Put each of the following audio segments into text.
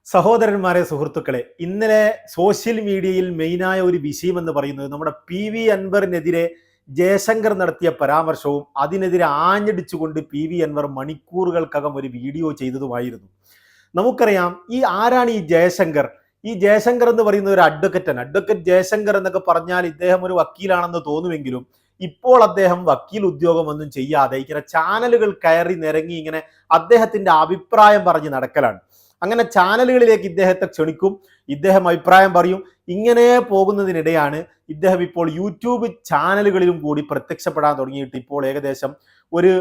സഹോദരന്മാരെ, സുഹൃത്തുക്കളെ, ഇന്നലെ സോഷ്യൽ മീഡിയയിൽ മെയിനായ ഒരു വിഷയം എന്ന് പറയുന്നത് നമ്മുടെ PV അൻവറിനെതിരെ ജയശങ്കർ നടത്തിയ പരാമർശവും അതിനെതിരെ ആഞ്ഞടിച്ചുകൊണ്ട് PV അൻവർ മണിക്കൂറുകൾക്കകം ഒരു വീഡിയോ ചെയ്തതുമായിരുന്നു. നമുക്കറിയാം ആരാണ് ഈ ജയശങ്കർ. ഈ ജയശങ്കർ എന്ന് പറയുന്ന ഒരു അഡ്വക്കറ്റ് ജയശങ്കർ എന്നൊക്കെ പറഞ്ഞാൽ ഇദ്ദേഹം ഒരു വക്കീലാണെന്ന് തോന്നുമെങ്കിലും ഇപ്പോൾ അദ്ദേഹം വക്കീൽ ഉദ്യോഗമൊന്നും ചെയ്യാതെ ഇങ്ങനെ ചാനലുകൾ കയറി നിരങ്ങി ഇങ്ങനെ അദ്ദേഹത്തിന്റെ അഭിപ്രായം പറഞ്ഞ് നടക്കലാണ്. അങ്ങനെ ചാനലുകളിലേക്ക് ഇദ്ദേഹത്തെ ക്ഷണിക്കും, ഇദ്ദേഹം അഭിപ്രായം പറയും. ഇങ്ങനെ പോകുന്നതിനിടെയാണ് ഇദ്ദേഹം ഇപ്പോൾ യൂട്യൂബ് ചാനലുകളിലും കൂടി പ്രത്യക്ഷപ്പെടാൻ തുടങ്ങിയിട്ട് ഇപ്പോൾ ഏകദേശം ഒരു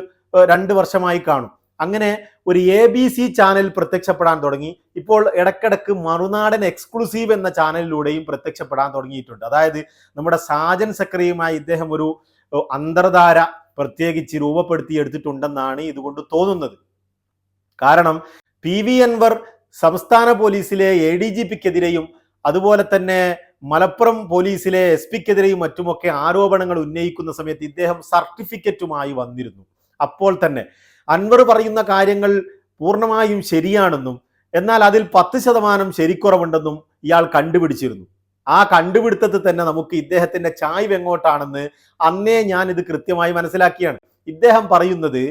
2 വർഷമായി കാണും. അങ്ങനെ ഒരു ABC ചാനൽ പ്രത്യക്ഷപ്പെടാൻ തുടങ്ങി. ഇപ്പോൾ ഇടക്കിടക്ക് മറുനാടൻ എക്സ്ക്ലൂസീവ് എന്ന ചാനലിലൂടെയും പ്രത്യക്ഷപ്പെടാൻ തുടങ്ങിയിട്ടുണ്ട്. അതായത് നമ്മുടെ സാജൻ സക്രിയുമായി ഇദ്ദേഹം ഒരു അന്തർധാര പ്രത്യേകിച്ച് രൂപപ്പെടുത്തി എടുത്തിട്ടുണ്ടെന്നാണ് ഇതുകൊണ്ട് തോന്നുന്നത്. കാരണം PV അൻവർ സംസ്ഥാന പോലീസിലെ ADGPക്കെതിരെയും അതുപോലെ തന്നെ മലപ്പുറം പോലീസിലെ SP-ക്കെതിരെയും മറ്റുമൊക്കെ ആരോപണങ്ങൾ ഉന്നയിക്കുന്ന സമയത്ത് ഇദ്ദേഹം സർട്ടിഫിക്കറ്റുമായി വന്നിരുന്നു. അപ്പോൾ തന്നെ അൻവർ പറയുന്ന കാര്യങ്ങൾ പൂർണ്ണമായും ശരിയാണെന്നും എന്നാൽ അതിൽ 10% ശരിക്കുറവുണ്ടെന്നും ഇയാൾ കണ്ടുപിടിച്ചിരുന്നു. ആ കണ്ടുപിടുത്തത്തിൽ തന്നെ നമുക്ക് ഇദ്ദേഹത്തിന്റെ ചായ്വ് എങ്ങോട്ടാണെന്ന് അന്നേ ഞാൻ ഇത് കൃത്യമായി മനസ്സിലാക്കിയാണ്. ഇദ്ദേഹം പറയുന്നത്,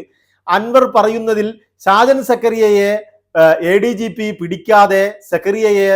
അൻവർ പറയുന്നതിൽ സാജൻ സക്കരിയയെ ADGP പിടിക്കാതെ സക്കരിയയെ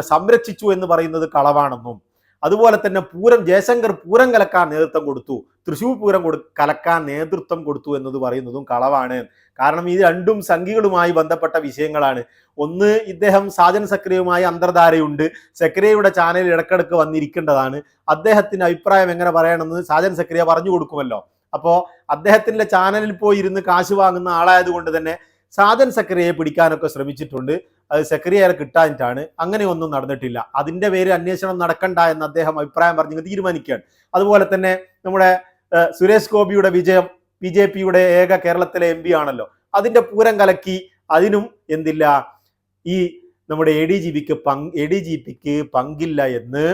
സംരക്ഷിച്ചു എന്ന് പറയുന്നത് കളവാണെന്നും അതുപോലെ തന്നെ ജയശങ്കർ പൂരം കലക്കാൻ നേതൃത്വം കൊടുത്തു, തൃശ്ശൂർ പൂരം കലക്കാൻ നേതൃത്വം കൊടുത്തു എന്നത് പറയുന്നതും കളവാണ്. കാരണം ഇത് രണ്ടും സംഘികളുമായി ബന്ധപ്പെട്ട വിഷയങ്ങളാണ്. ഒന്ന്, ഇദ്ദേഹം സാജൻ സക്രിയയുമായി അന്തർധാരയുണ്ട്, സക്രിയയുടെ ചാനലിൽ ഇടക്കിടക്ക് വന്നിരിക്കേണ്ടതാണ്. അദ്ദേഹത്തിന്റെ അഭിപ്രായം എങ്ങനെ പറയണമെന്ന് സാജൻ സക്രിയ പറഞ്ഞു കൊടുക്കുമല്ലോ. അപ്പോൾ അദ്ദേഹത്തിന്റെ ചാനലിൽ പോയി ഇരുന്ന് കാശ് വാങ്ങുന്ന ആളായതുകൊണ്ട് തന്നെ സാജൻ സക്രിയയെ പിടിക്കാനൊക്കെ ശ്രമിച്ചിട്ടുണ്ട്. അത് സക്രിയയെ കിട്ടാനിട്ടാണ്. അങ്ങനെയൊന്നും നടന്നിട്ടില്ല. അതിന്റെ പേര് അന്വേഷണം നടക്കണ്ട എന്ന് അദ്ദേഹം അഭിപ്രായം പറഞ്ഞ് തീരുമാനിക്കുകയാണ്. അതുപോലെ തന്നെ നമ്മുടെ സുരേഷ് ഗോപിയുടെ വിജയം, BJPയുടെ ഏക കേരളത്തിലെ MP ആണല്ലോ, അതിന്റെ പൂരം കലക്കി. അതിനും എന്തില്ല, ഈ നമ്മുടെ ADGPക്ക് പങ്കില്ല എന്ന്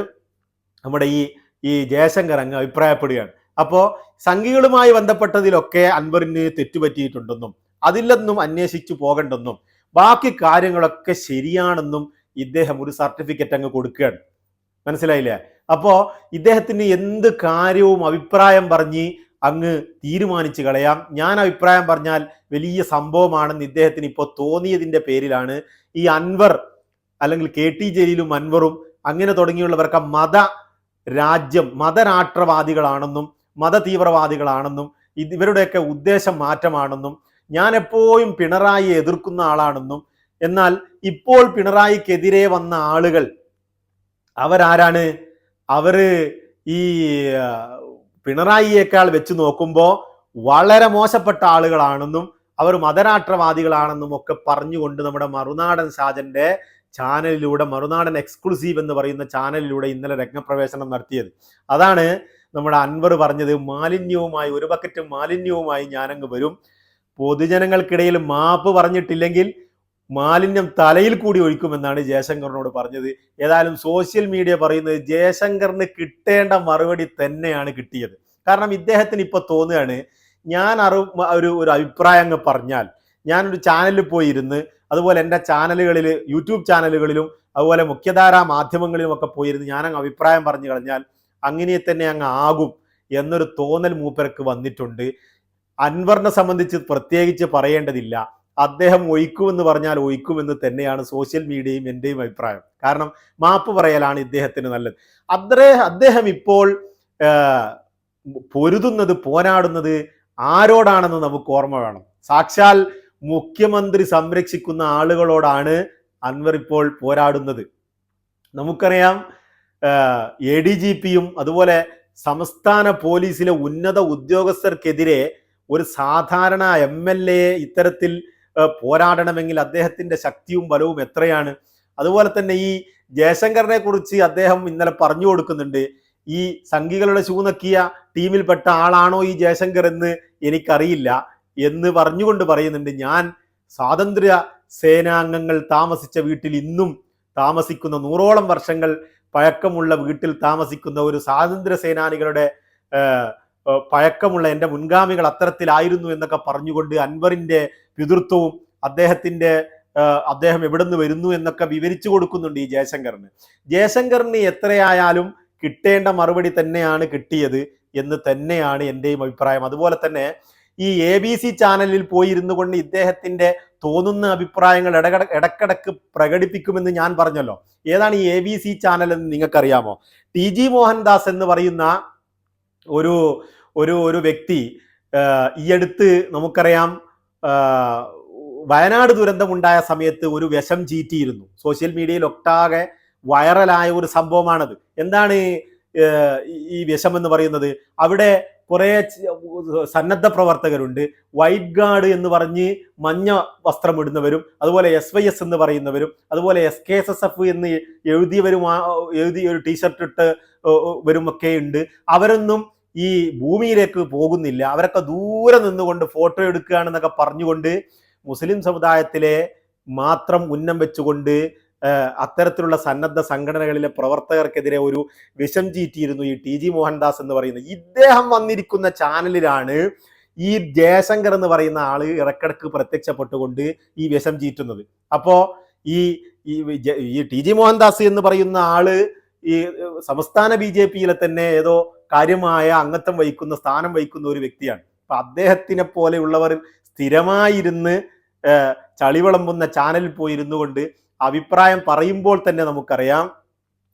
നമ്മുടെ ഈ ജയശങ്കർ അങ്ങ് അഭിപ്രായപ്പെടുകയാണ്. അപ്പോ സംഘികളുമായി ബന്ധപ്പെട്ടതിലൊക്കെ അൻവറിന് തെറ്റുപറ്റിയിട്ടുണ്ടെന്നും അതിലൊന്നും അന്വേഷിച്ചു പോകണ്ടെന്നും ബാക്കി കാര്യങ്ങളൊക്കെ ശരിയാണെന്നും ഇദ്ദേഹം ഒരു സർട്ടിഫിക്കറ്റ് അങ്ങ് കൊടുക്കുകയാണ്. മനസ്സിലായില്ലേ? അപ്പോ ഇദ്ദേഹത്തിന് എന്ത് കാര്യവും അഭിപ്രായം പറഞ്ഞ് അങ്ങ് തീരുമാനിച്ചു കളയാം. ഞാൻ അഭിപ്രായം പറഞ്ഞാൽ വലിയ സംഭവമാണെന്ന് ഇദ്ദേഹത്തിന് ഇപ്പോൾ തോന്നിയതിന്റെ പേരിലാണ് ഈ അൻവർ അല്ലെങ്കിൽ KT ജലീലും അൻവറും അങ്ങനെ തുടങ്ങിയുള്ളവർക്ക് മതരാഷ്ട്രവാദികളാണെന്നും മതതീവ്രവാദികളാണെന്നും ഇവരുടെയൊക്കെ ഉദ്ദേശം മാറ്റമാണെന്നും ഞാൻ എപ്പോഴും പിണറായിയെ എതിർക്കുന്ന ആളാണെന്നും എന്നാൽ ഇപ്പോൾ പിണറായിക്കെതിരെ വന്ന ആളുകൾ അവരാരാണ്? അവര് ഈ പിണറായിയേക്കാൾ വെച്ച് നോക്കുമ്പോൾ വളരെ മോശപ്പെട്ട ആളുകളാണെന്നും അവർ മതരാഷ്ട്രവാദികളാണെന്നും ഒക്കെ പറഞ്ഞുകൊണ്ട് നമ്മുടെ മറുനാടൻ സാജന്റെ ചാനലിലൂടെ, മറുനാടൻ എക്സ്ക്ലൂസീവ് എന്ന് പറയുന്ന ചാനലിലൂടെ ഇന്നലെ രംഗപ്രവേശനം നടത്തിയത്. അതാണ് നമ്മുടെ അൻവർ പറഞ്ഞത്. ഒരു ബക്കറ്റ് മാലിന്യവുമായി ഞാനങ്ങ് വരും, പൊതുജനങ്ങൾക്കിടയിൽ മാപ്പ് പറഞ്ഞിട്ടില്ലെങ്കിൽ മാലിന്യം തലയിൽ കൂടി ഒഴിക്കുമെന്നാണ് ജയശങ്കറിനോട് പറഞ്ഞത്. ഏതായാലും സോഷ്യൽ മീഡിയ പറയുന്നത് ജയശങ്കറിന് കിട്ടേണ്ട മറുപടി തന്നെയാണ് കിട്ടിയത്. കാരണം ഇദ്ദേഹത്തിന് ഇപ്പൊ തോന്നുകയാണ്, ഞാൻ ഒരു അഭിപ്രായം അങ്ങ് പറഞ്ഞാൽ, ഞാനൊരു ചാനലിൽ പോയി ഇരുന്ന്, അതുപോലെ എൻ്റെ ചാനലുകളിൽ, യൂട്യൂബ് ചാനലുകളിലും അതുപോലെ മുഖ്യധാരാ മാധ്യമങ്ങളിലും ഒക്കെ പോയിരുന്ന് ഞാനങ്ങ് അഭിപ്രായം പറഞ്ഞു കളഞ്ഞാൽ അങ്ങനെ തന്നെ അങ്ങ് ആകും എന്നൊരു തോന്നൽ മൂപ്പർക്ക് വന്നിട്ടുണ്ട്. അൻവറിനെ സംബന്ധിച്ച് പ്രത്യേകിച്ച് പറയേണ്ടതില്ല. അദ്ദേഹം ഒഴിക്കുമെന്ന് പറഞ്ഞാൽ ഒഴിക്കുമെന്ന് തന്നെയാണ് സോഷ്യൽ മീഡിയയും എൻ്റെയും അഭിപ്രായം. കാരണം മാപ്പ് പറയലാണ് ഇദ്ദേഹത്തിന് നല്ലത്. അദ്ദേഹം ഇപ്പോൾ പോരാടുന്നത് ആരോടാണെന്ന് നമുക്ക് ഓർമ്മ വേണം. സാക്ഷാൽ മുഖ്യമന്ത്രി സംരക്ഷിക്കുന്ന ആളുകളോടാണ് അൻവർ ഇപ്പോൾ പോരാടുന്നത്. നമുക്കറിയാം, ADGPയും അതുപോലെ സംസ്ഥാന പോലീസിലെ ഉന്നത ഉദ്യോഗസ്ഥർക്കെതിരെ ഒരു സാധാരണ MLA ഇത്തരത്തിൽ പോരാടണമെങ്കിൽ അദ്ദേഹത്തിന്റെ ശക്തിയും ബലവും എത്രയാണ്. അതുപോലെ തന്നെ ഈ ജയശങ്കറിനെ കുറിച്ച് അദ്ദേഹം ഇന്നലെ പറഞ്ഞു കൊടുക്കുന്നുണ്ട്. ഈ സംഘികളുടെ ശൂനക്കിയ ടീമിൽപ്പെട്ട ആളാണോ ഈ ജയശങ്കർ എന്ന് എനിക്കറിയില്ല എന്ന് പറഞ്ഞുകൊണ്ട് പറയുന്നുണ്ട്. ഞാൻ സ്വാതന്ത്ര്യ സേനാംഗങ്ങൾ താമസിച്ച വീട്ടിൽ ഇന്നും താമസിക്കുന്ന, 100ഓളം വർഷങ്ങൾ പഴക്കമുള്ള വീട്ടിൽ താമസിക്കുന്ന ഒരു സ്വാതന്ത്ര്യ സേനാനികളുടെ പഴക്കമുള്ള എൻ്റെ മുൻഗാമികൾ അത്തരത്തിലായിരുന്നു എന്നൊക്കെ പറഞ്ഞുകൊണ്ട് അൻവറിന്റെ പിതൃത്വവും അദ്ദേഹത്തിന്റെ അദ്ദേഹം എവിടെ നിന്ന് വരുന്നു എന്നൊക്കെ വിവരിച്ചു കൊടുക്കുന്നുണ്ട് ഈ ജയശങ്കറിന്. ജയശങ്കറിന് എത്രയായാലും കിട്ടേണ്ട മറുപടി തന്നെയാണ് കിട്ടിയത് എന്ന് തന്നെയാണ് എൻ്റെയും അഭിപ്രായം. അതുപോലെ തന്നെ ഈ ABC ചാനലിൽ പോയി ഇരുന്നു കൊണ്ട് ഇദ്ദേഹത്തിന്റെ തോന്നുന്ന അഭിപ്രായങ്ങൾ ഇടക്കിടക്ക് പ്രകടിപ്പിക്കുമെന്ന് ഞാൻ പറഞ്ഞല്ലോ. ഏതാണ് ഈ ABC ചാനൽ എന്ന് നിങ്ങൾക്കറിയാമോ? TG മോഹൻദാസ് എന്ന് പറയുന്ന ഒരു ഒരു ഒരു വ്യക്തി ഈ അടുത്ത് നമുക്കറിയാം വയനാട് ദുരന്തമുണ്ടായ സമയത്ത് ഒരു വിഷം ചീറ്റിയിരുന്നു. സോഷ്യൽ മീഡിയയിൽ ഒട്ടാകെ വൈറലായ ഒരു സംഭവമാണത്. എന്താണ് ഈ വിഷം എന്ന് പറയുന്നത്? അവിടെ കുറെ സന്നദ്ധ പ്രവർത്തകരുണ്ട്. വൈറ്റ് ഗാർഡ് എന്ന് പറഞ്ഞ് മഞ്ഞ വസ്ത്രം ഇടുന്നവരും, അതുപോലെ SYS എന്ന് പറയുന്നവരും, അതുപോലെ SKSSF എന്ന് എഴുതിയ ഒരു ടീഷർട്ട് ഇട്ട് വരുമൊക്കെ ഉണ്ട്. അവരൊന്നും ഈ ഭൂമിയിലേക്ക് പോകുന്നില്ല, അവരൊക്കെ ദൂരെ നിന്നുകൊണ്ട് ഫോട്ടോ എടുക്കുകയാണെന്നൊക്കെ പറഞ്ഞുകൊണ്ട് മുസ്ലിം സമുദായത്തിലെ മാത്രം ഉന്നം വെച്ചുകൊണ്ട് അത്തരത്തിലുള്ള സന്നദ്ധ സംഘടനകളിലെ പ്രവർത്തകർക്കെതിരെ ഒരു വിഷം ചീറ്റിയിരുന്നു ഈ TG മോഹൻദാസ് എന്ന് പറയുന്നത്. ഇദ്ദേഹം വന്നിരിക്കുന്ന ചാനലിലാണ് ഈ ജയശങ്കർ എന്ന് പറയുന്ന ആള് ഇടക്കിടക്ക് പ്രത്യക്ഷപ്പെട്ടുകൊണ്ട് ഈ വിഷം ചീറ്റുന്നത്. അപ്പോ ഈ TG മോഹൻദാസ് എന്ന് പറയുന്ന ആള് ഈ സംസ്ഥാന BJPയിലെ തന്നെ ഏതോ കാര്യമായ അംഗത്വം വഹിക്കുന്ന സ്ഥാനം വഹിക്കുന്ന ഒരു വ്യക്തിയാണ്. അപ്പൊ അദ്ദേഹത്തിനെ പോലെയുള്ളവർ സ്ഥിരമായിരുന്ന് ചളിവിളമ്പുന്ന ചാനലിൽ പോയിരുന്നു കൊണ്ട് അഭിപ്രായം പറയുമ്പോൾ തന്നെ നമുക്കറിയാം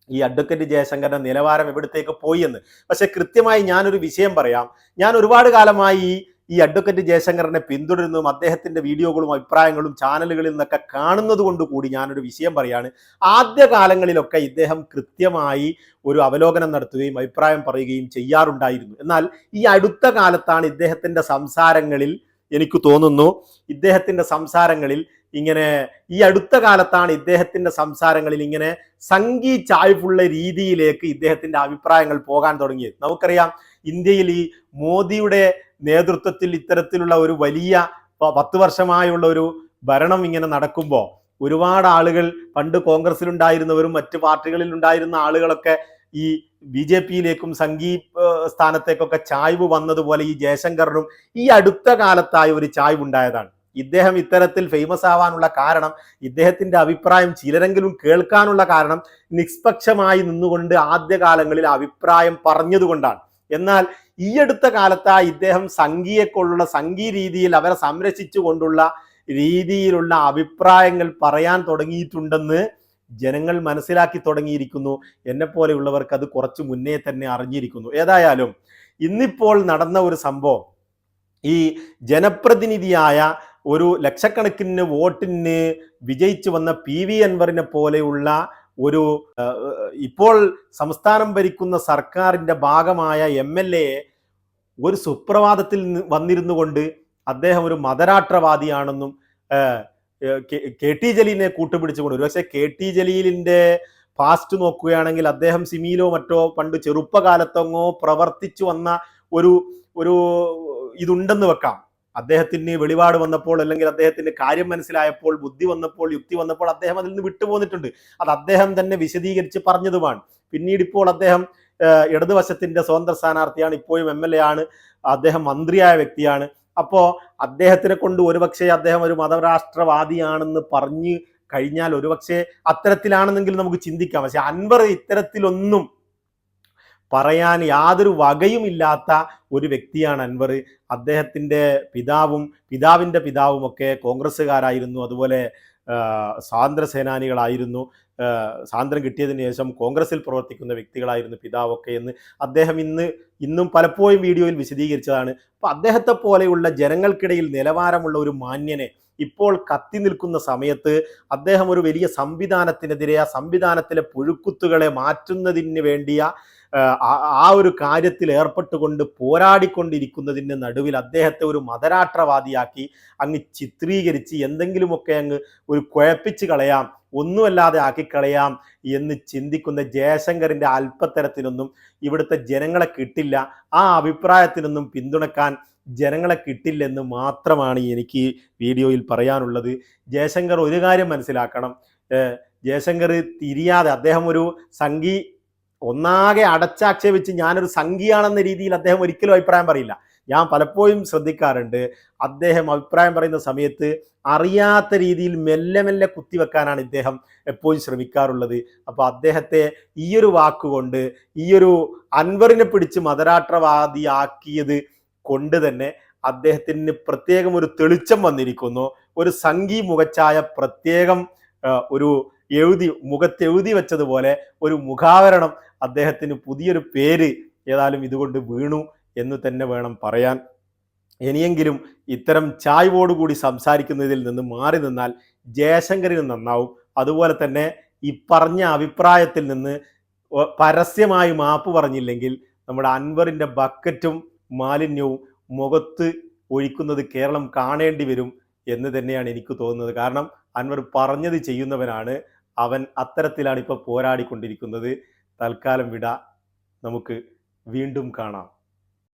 ഈ അഡ്വക്കേറ്റ് ജയശങ്കറിന്റെ നിലവാരം എവിടത്തേക്ക് പോയി എന്ന്. പക്ഷെ കൃത്യമായി ഞാനൊരു വിഷയം പറയാം. ഞാൻ ഒരുപാട് കാലമായി ഈ അഡ്വക്കേറ്റ് ജയശങ്കറിനെ പിന്തുടരുന്നതും അദ്ദേഹത്തിന്റെ വീഡിയോകളും അഭിപ്രായങ്ങളും ചാനലുകളിൽ നിന്നൊക്കെ കാണുന്നത് കൊണ്ട് കൂടി ഞാനൊരു വിഷയം പറയാണ്. ആദ്യ കാലങ്ങളിലൊക്കെ ഇദ്ദേഹം കൃത്യമായി ഒരു അവലോകനം നടത്തുകയും അഭിപ്രായം പറയുകയും ചെയ്യാറുണ്ടായിരുന്നു. എന്നാൽ ഈ അടുത്ത കാലത്താണ് ഇദ്ദേഹത്തിന്റെ സംസാരങ്ങളിൽ, എനിക്ക് തോന്നുന്നു ഇദ്ദേഹത്തിന്റെ സംസാരങ്ങളിൽ ഇങ്ങനെ ഈ അടുത്ത കാലത്താണ് ഇദ്ദേഹത്തിന്റെ സംസാരങ്ങളിൽ ഇങ്ങനെ സംഘി ചായ്വുള്ള രീതിയിലേക്ക് ഇദ്ദേഹത്തിന്റെ അഭിപ്രായങ്ങൾ പോകാൻ തുടങ്ങിയത്. നമുക്കറിയാം ഇന്ത്യയിൽ ഈ മോദിയുടെ നേതൃത്വത്തിൽ ഇത്തരത്തിലുള്ള ഒരു വലിയ 10 വർഷമായുള്ള ഒരു ഭരണം ഇങ്ങനെ നടക്കുമ്പോൾ ഒരുപാട് ആളുകൾ, പണ്ട് കോൺഗ്രസിലുണ്ടായിരുന്നവരും മറ്റ് പാർട്ടികളിൽ ഉണ്ടായിരുന്ന ആളുകളൊക്കെ ഈ BJPയിലേക്കും സംഘി സ്ഥാനത്തേക്കൊക്കെ ചായ്വ് വന്നതുപോലെ ഈ ജയശങ്കറിനും ഈ അടുത്ത കാലത്തായി ഒരു ചായ്വ് ഉണ്ടായതാണ്. ഇദ്ദേഹം ഇത്തരത്തിൽ ഫേമസ് ആവാനുള്ള കാരണം, ഇദ്ദേഹത്തിന്റെ അഭിപ്രായം ചിലരെങ്കിലും കേൾക്കാനുള്ള കാരണം നിഷ്പക്ഷമായി നിന്നുകൊണ്ട് ആദ്യകാലങ്ങളിൽ അഭിപ്രായം പറഞ്ഞതുകൊണ്ടാണ്. എന്നാൽ ഈ അടുത്ത കാലത്തായി ഇദ്ദേഹം സംഘിയെക്കൊള്ളുള്ള സംഘി രീതിയിൽ അവരെ സംരക്ഷിച്ചു കൊണ്ടുള്ള രീതിയിലുള്ള അഭിപ്രായങ്ങൾ പറയാൻ തുടങ്ങിയിട്ടുണ്ടെന്ന് ജനങ്ങൾ മനസ്സിലാക്കി തുടങ്ങിയിരിക്കുന്നു. എന്നെ പോലെയുള്ളവർക്ക് അത് കുറച്ച് മുന്നേ തന്നെ അറിഞ്ഞിരിക്കുന്നു. ഏതായാലും ഇന്നിപ്പോൾ നടന്ന ഒരു സംഭവം, ഈ ജനപ്രതിനിധിയായ ഒരു ലക്ഷക്കണക്കിന് വോട്ടിന് വിജയിച്ചു വന്ന PV അൻവറിനെ പോലെയുള്ള ഒരു ഇപ്പോൾ സംസ്ഥാനം ഭരിക്കുന്ന സർക്കാരിന്റെ ഭാഗമായ MLA ഒരു സുപ്രഭാതത്തിൽ വന്നിരുന്നു കൊണ്ട് അദ്ദേഹം ഒരു മതരാഷ്ട്രവാദിയാണെന്നും KT ജലീലിനെ കൂട്ടുപിടിച്ചുകൊണ്ട്, ഒരുപക്ഷെ KT ജലീലിന്റെ പാസ്റ്റ് നോക്കുകയാണെങ്കിൽ അദ്ദേഹം സിമിയിലോ മറ്റോ പണ്ട് ചെറുപ്പകാലത്തങ്ങോ പ്രവർത്തിച്ചു വന്ന ഒരു ഇതുണ്ടെന്ന് വെക്കാം. അദ്ദേഹത്തിന് വെളിപാട് വന്നപ്പോൾ, അല്ലെങ്കിൽ അദ്ദേഹത്തിന് കാര്യം മനസ്സിലായപ്പോൾ, ബുദ്ധി വന്നപ്പോൾ, യുക്തി വന്നപ്പോൾ അദ്ദേഹം അതിൽ നിന്ന് വിട്ടുപോന്നിട്ടുണ്ട്. അത് അദ്ദേഹം തന്നെ വിശദീകരിച്ച് പറഞ്ഞതുമാണ്. പിന്നീട് ഇപ്പോൾ അദ്ദേഹം ഇടതുവശത്തിന്റെ സ്വതന്ത്ര സ്ഥാനാർത്ഥിയാണ്, ഇപ്പോഴും MLA ആണ്, അദ്ദേഹം മന്ത്രിയായ വ്യക്തിയാണ്. അപ്പോ അദ്ദേഹത്തിനെ കൊണ്ട് ഒരുപക്ഷെ അദ്ദേഹം ഒരു മതരാഷ്ട്രവാദിയാണെന്ന് പറഞ്ഞു കഴിഞ്ഞാൽ ഒരുപക്ഷെ അത്തരത്തിലാണെന്നെങ്കിൽ നമുക്ക് ചിന്തിക്കാം. പക്ഷെ അൻവർ ഇത്തരത്തിലൊന്നും പറയാൻ യാതൊരു വകയുമില്ലാത്ത ഒരു വ്യക്തിയാണ് അൻവർ. അദ്ദേഹത്തിന്റെ പിതാവിന്റെ പിതാവും ഒക്കെ കോൺഗ്രസ്സുകാരായിരുന്നു, അതുപോലെ സ്വാതന്ത്ര്യ സേനാനികളായിരുന്നു, സ്വാതന്ത്ര്യം കിട്ടിയതിന് ശേഷം കോൺഗ്രസിൽ പ്രവർത്തിക്കുന്ന വ്യക്തികളായിരുന്നു പിതാവൊക്കെ എന്ന് അദ്ദേഹം ഇന്നും പലപ്പോഴും വീഡിയോയിൽ വിശദീകരിച്ചതാണ്. അപ്പൊ അദ്ദേഹത്തെ പോലെയുള്ള ജനങ്ങൾക്കിടയിൽ നിലവാരമുള്ള ഒരു മാന്യനെ ഇപ്പോൾ കത്തി നിൽക്കുന്ന സമയത്ത് അദ്ദേഹം ഒരു വലിയ സംവിധാനത്തിനെതിരെ, ആ സംവിധാനത്തിലെ പുഴുക്കുത്തുകളെ മാറ്റുന്നതിന് വേണ്ടിയ ആ ഒരു കാര്യത്തിൽ ഏർപ്പെട്ടുകൊണ്ട് പോരാടിക്കൊണ്ടിരിക്കുന്നതിന് നടുവിൽ അദ്ദേഹത്തെ ഒരു മതരാഷ്ട്രവാദിയാക്കി അങ്ങ് ചിത്രീകരിച്ച് എന്തെങ്കിലുമൊക്കെ അങ്ങ് ഒരു കുഴപ്പിച്ച് കളയാം, ഒന്നുമല്ലാതെ ആക്കിക്കളയാം എന്ന് ചിന്തിക്കുന്ന ജയശങ്കറിന്റെ അല്പത്തരത്തിനൊന്നും ഇവിടുത്തെ ജനങ്ങളെ കിട്ടില്ല. ആ അഭിപ്രായത്തിനൊന്നും പിന്തുണക്കാൻ ജനങ്ങളെ കിട്ടില്ലെന്ന് മാത്രമാണ് എനിക്ക് വീഡിയോയിൽ പറയാനുള്ളത്. ജയശങ്കർ ഒരു കാര്യം മനസ്സിലാക്കണം. ജയശങ്കർ തിരിയാതെ, അദ്ദേഹം ഒരു ഒന്നാകെ അടച്ചാക്ഷേപിച്ച് ഞാനൊരു സംഘിയാണെന്ന രീതിയിൽ അദ്ദേഹം ഒരിക്കലും അഭിപ്രായം പറയില്ല. ഞാൻ പലപ്പോഴും ശ്രദ്ധിക്കാറുണ്ട്, അദ്ദേഹം അഭിപ്രായം പറയുന്ന സമയത്ത് അറിയാത്ത രീതിയിൽ മെല്ലെ മെല്ലെ കുത്തിവെക്കാനാണ് ഇദ്ദേഹം എപ്പോഴും ശ്രമിക്കാറുള്ളത്. അപ്പോൾ അദ്ദേഹത്തെ ഈയൊരു വാക്കുകൊണ്ട്, ഈയൊരു അൻവറിനെ പിടിച്ച് മതരാഷ്ട്രവാദിയാക്കിയത് കൊണ്ട് തന്നെ അദ്ദേഹത്തിന് പ്രത്യേകം ഒരു തെളിച്ചം വന്നിരിക്കുന്നു. ഒരു സംഘി മുഖച്ഛായ പ്രത്യേകം ഒരു മുഖത്തെഴുതി വെച്ചതുപോലെ ഒരു മുഖാവരണം അദ്ദേഹത്തിന് പുതിയൊരു പേര് ഏതായാലും ഇതുകൊണ്ട് വീണു എന്ന് തന്നെ വേണം പറയാൻ. ഇനിയെങ്കിലും ഇത്തരം ചായ്വോടുകൂടി സംസാരിക്കുന്നതിൽ നിന്ന് മാറി നിന്നാൽ ജയശങ്കറിന് നന്നാവും. അതുപോലെ തന്നെ ഈ പറഞ്ഞ അഭിപ്രായത്തിൽ നിന്ന് പരസ്യമായി മാപ്പ് പറഞ്ഞില്ലെങ്കിൽ നമ്മുടെ അൻവറിൻ്റെ ബക്കറ്റും മാലിന്യവും മുഖത്ത് ഒഴിക്കുന്നത് കേരളം കാണേണ്ടി വരും എന്ന് തന്നെയാണ് എനിക്ക് തോന്നുന്നത്. കാരണം അൻവർ പറഞ്ഞത് ചെയ്യുന്നവനാണ്. അവൻ അത്തരത്തിലാണ് ഇപ്പോൾ പോരാടിക്കൊണ്ടിരിക്കുന്നത്. തൽക്കാലം വിട, നമുക്ക് വീണ്ടും കാണാം.